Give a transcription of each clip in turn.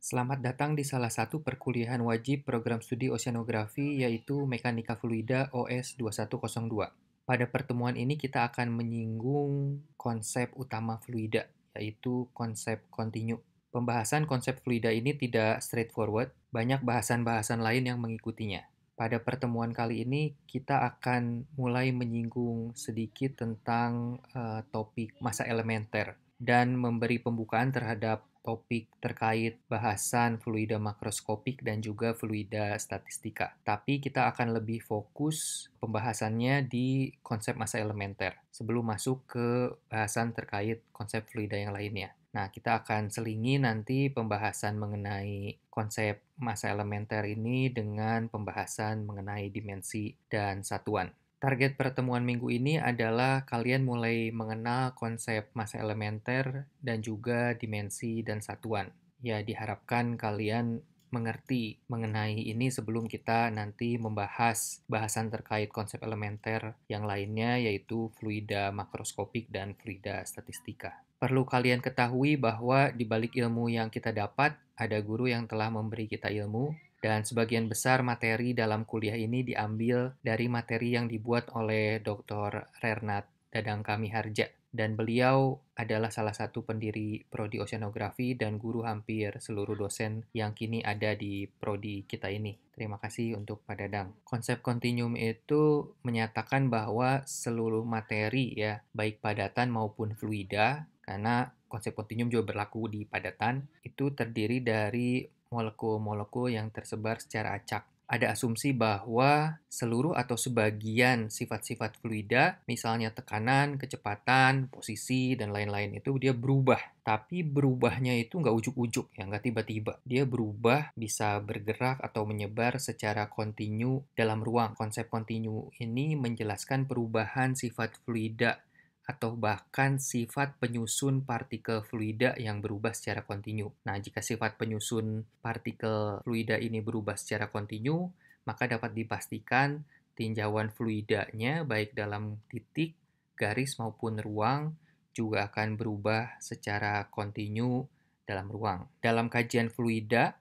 Selamat datang di salah satu perkuliahan wajib program studi oceanografi yaitu Mekanika Fluida OS 2102. Pada pertemuan ini kita akan menyinggung konsep utama fluida, yaitu konsep kontinu. Pembahasan konsep fluida ini tidak straightforward, banyak bahasan-bahasan lain yang mengikutinya. Pada pertemuan kali ini kita akan mulai menyinggung sedikit tentang topik masa elementer dan memberi pembukaan terhadap topik terkait bahasan fluida makroskopik dan juga fluida statistika. Tapi kita akan lebih fokus pembahasannya di konsep masa elementer sebelum masuk ke bahasan terkait konsep fluida yang lainnya. Nah, kita akan selingi nanti pembahasan mengenai konsep masa elementer ini dengan pembahasan mengenai dimensi dan satuan. Target pertemuan minggu ini adalah kalian mulai mengenal konsep masa elementer dan juga dimensi dan satuan. Ya, diharapkan kalian mengerti mengenai ini sebelum kita nanti membahas bahasan terkait konsep elementer yang lainnya, yaitu fluida makroskopik dan fluida statistika. Perlu kalian ketahui bahwa di balik ilmu yang kita dapat, ada guru yang telah memberi kita ilmu, dan sebagian besar materi dalam kuliah ini diambil dari materi yang dibuat oleh Dr. Rernat Dadang Kamiharja. Dan beliau adalah salah satu pendiri Prodi Oceanografi dan guru hampir seluruh dosen yang kini ada di Prodi kita ini. Terima kasih untuk Pak Dadang. Konsep kontinuum itu menyatakan bahwa seluruh materi ya, baik padatan maupun fluida, karena konsep kontinuum juga berlaku di padatan, itu terdiri dari molekul-molekul yang tersebar secara acak. Ada asumsi bahwa seluruh atau sebagian sifat-sifat fluida, misalnya tekanan, kecepatan, posisi, dan lain-lain itu dia berubah. Tapi berubahnya itu nggak ujuk-ujuk, ya, nggak tiba-tiba. Dia berubah, bisa bergerak atau menyebar secara kontinu dalam ruang. Konsep kontinu ini menjelaskan perubahan sifat fluida atau bahkan sifat penyusun partikel fluida yang berubah secara kontinu. Nah, jika sifat penyusun partikel fluida ini berubah secara kontinu, maka dapat dipastikan tinjauan fluidanya baik dalam titik, garis maupun ruang juga akan berubah secara kontinu dalam ruang. Dalam kajian fluida,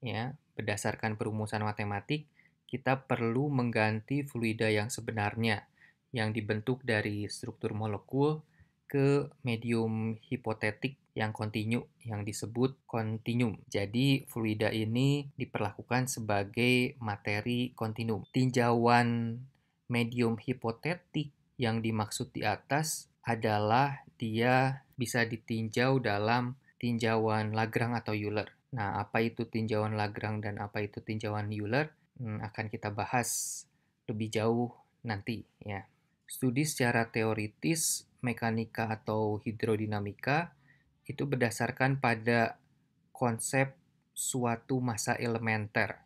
ya, berdasarkan perumusan matematik, kita perlu mengganti fluida yang sebenarnya yang dibentuk dari struktur molekul ke medium hipotetik yang kontinu yang disebut kontinum. Jadi fluida ini diperlakukan sebagai materi kontinum. Tinjauan medium hipotetik yang dimaksud di atas adalah dia bisa ditinjau dalam tinjauan Lagrange atau Euler. Nah, apa itu tinjauan Lagrange dan apa itu tinjauan Euler? Akan kita bahas lebih jauh nanti ya. Studi secara teoritis mekanika atau hidrodinamika itu berdasarkan pada konsep suatu massa elementer,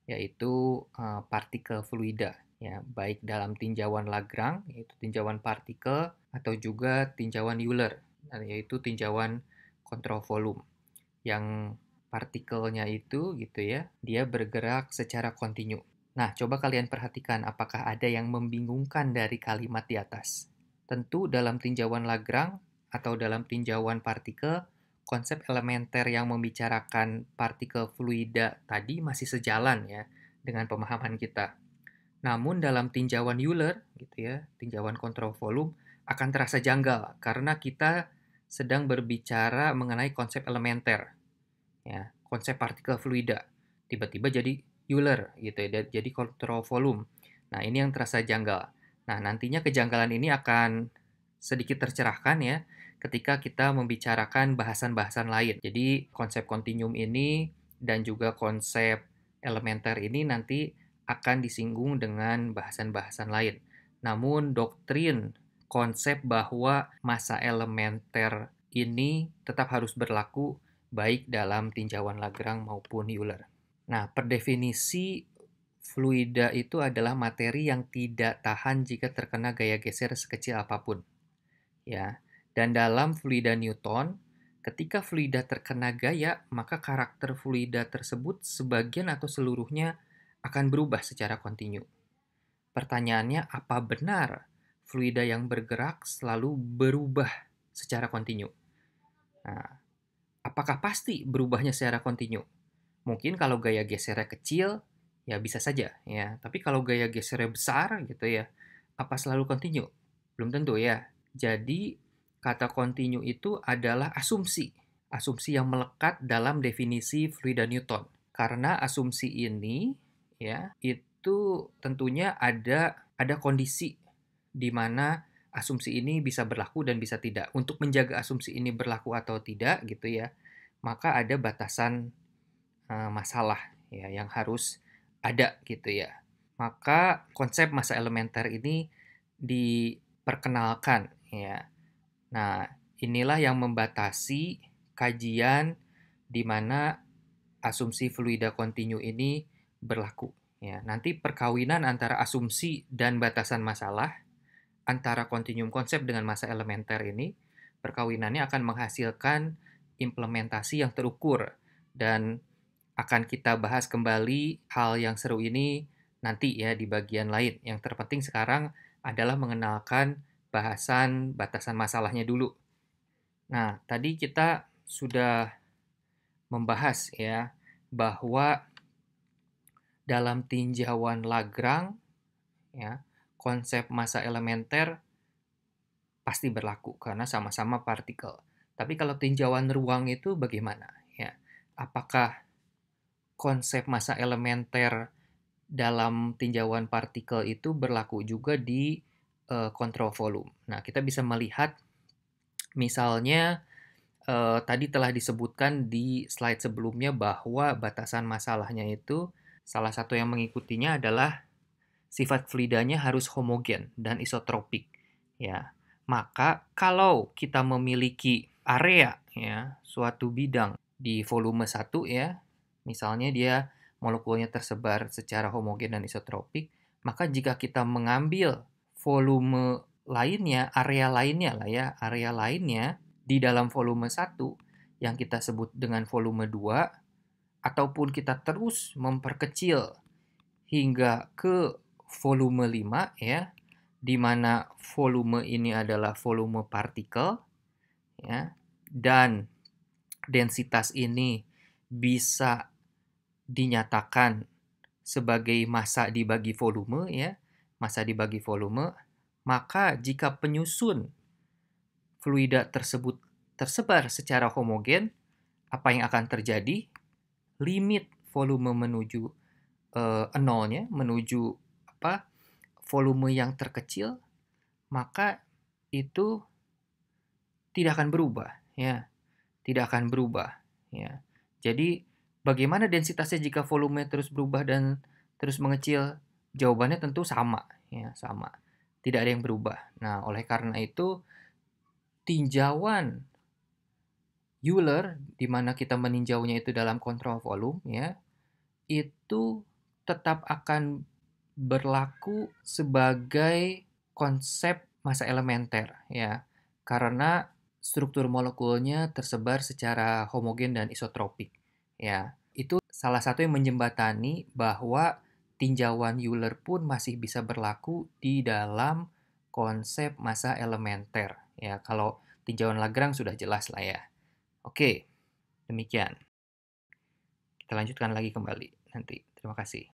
yaitu partikel fluida, ya, baik dalam tinjauan Lagrange, yaitu tinjauan partikel, atau juga tinjauan Euler, yaitu tinjauan kontrol volume, yang partikelnya itu gitu ya, dia bergerak secara kontinu. Nah, coba kalian perhatikan apakah ada yang membingungkan dari kalimat di atas. Tentu dalam tinjauan Lagrange atau dalam tinjauan partikel, konsep elementer yang membicarakan partikel fluida tadi masih sejalan ya dengan pemahaman kita. Namun dalam tinjauan Euler gitu ya, tinjauan kontrol volume akan terasa janggal karena kita sedang berbicara mengenai konsep elementer ya, konsep partikel fluida. Tiba-tiba jadi Euler gitu ya, jadi kontrol volume. Nah, ini yang terasa janggal. Nah, nantinya kejanggalan ini akan sedikit tercerahkan ya ketika kita membicarakan bahasan-bahasan lain. Jadi, konsep kontinuum ini dan juga konsep elementer ini nanti akan disinggung dengan bahasan-bahasan lain. Namun, doktrin konsep bahwa massa elementer ini tetap harus berlaku baik dalam tinjauan Lagrange maupun Euler. Nah, per definisi, fluida itu adalah materi yang tidak tahan jika terkena gaya geser sekecil apapun. Ya, dan dalam fluida Newton, ketika fluida terkena gaya, maka karakter fluida tersebut sebagian atau seluruhnya akan berubah secara kontinu. Pertanyaannya, apa benar fluida yang bergerak selalu berubah secara kontinu? Nah, apakah pasti berubahnya secara kontinu? Mungkin kalau gaya gesernya kecil, ya bisa saja ya. Tapi kalau gaya gesernya besar gitu ya, apa selalu kontinu? Belum tentu ya. Jadi kata kontinu itu adalah asumsi. Asumsi yang melekat dalam definisi fluida Newton. Karena asumsi ini ya itu tentunya ada kondisi di mana asumsi ini bisa berlaku dan bisa tidak. Untuk menjaga asumsi ini berlaku atau tidak gitu ya, maka ada batasan masalah ya yang harus ada gitu ya. Maka konsep masa elementer ini diperkenalkan ya. Nah, inilah yang membatasi kajian di mana asumsi fluida kontinu ini berlaku ya. Nanti perkawinan antara asumsi dan batasan masalah antara kontinuum konsep dengan masa elementer ini, perkawinannya akan menghasilkan implementasi yang terukur dan akan kita bahas kembali hal yang seru ini nanti ya di bagian lain. Yang terpenting sekarang adalah mengenalkan bahasan batasan masalahnya dulu. Nah, tadi kita sudah membahas ya bahwa dalam tinjauan Lagrange ya, konsep masa elementer pasti berlaku karena sama-sama partikel. Tapi kalau tinjauan ruang itu bagaimana ya? Apakah konsep masa elementer dalam tinjauan partikel itu berlaku juga di kontrol volume. Nah, kita bisa melihat misalnya tadi telah disebutkan di slide sebelumnya bahwa batasan masalahnya itu salah satu yang mengikutinya adalah sifat fluidanya harus homogen dan isotropik. Ya, maka kalau kita memiliki area ya suatu bidang di volume 1 ya, misalnya dia molekulnya tersebar secara homogen dan isotropik, maka jika kita mengambil volume lainnya, area lainnya lah ya, area lainnya di dalam volume 1 yang kita sebut dengan volume 2, ataupun kita terus memperkecil hingga ke volume 5 ya, di mana volume ini adalah volume partikel ya, dan densitas ini bisa dinyatakan sebagai massa dibagi volume ya, massa dibagi volume, maka jika penyusun fluida tersebut tersebar secara homogen, apa yang akan terjadi? Limit volume menuju nolnya, menuju apa? Volume yang terkecil, maka itu tidak akan berubah ya, tidak akan berubah ya. Jadi bagaimana densitasnya jika volume terus berubah dan terus mengecil? Jawabannya tentu sama ya, sama. Tidak ada yang berubah. Nah, oleh karena itu tinjauan Euler di mana kita meninjaunya itu dalam kontrol volume ya, itu tetap akan berlaku sebagai konsep masa elementer ya. Karena struktur molekulnya tersebar secara homogen dan isotropik ya. Itu salah satu yang menjembatani bahwa tinjauan Euler pun masih bisa berlaku di dalam konsep masa elementer ya. Kalau tinjauan Lagrange sudah jelas lah ya. Oke, demikian. Kita lanjutkan lagi kembali nanti. Terima kasih.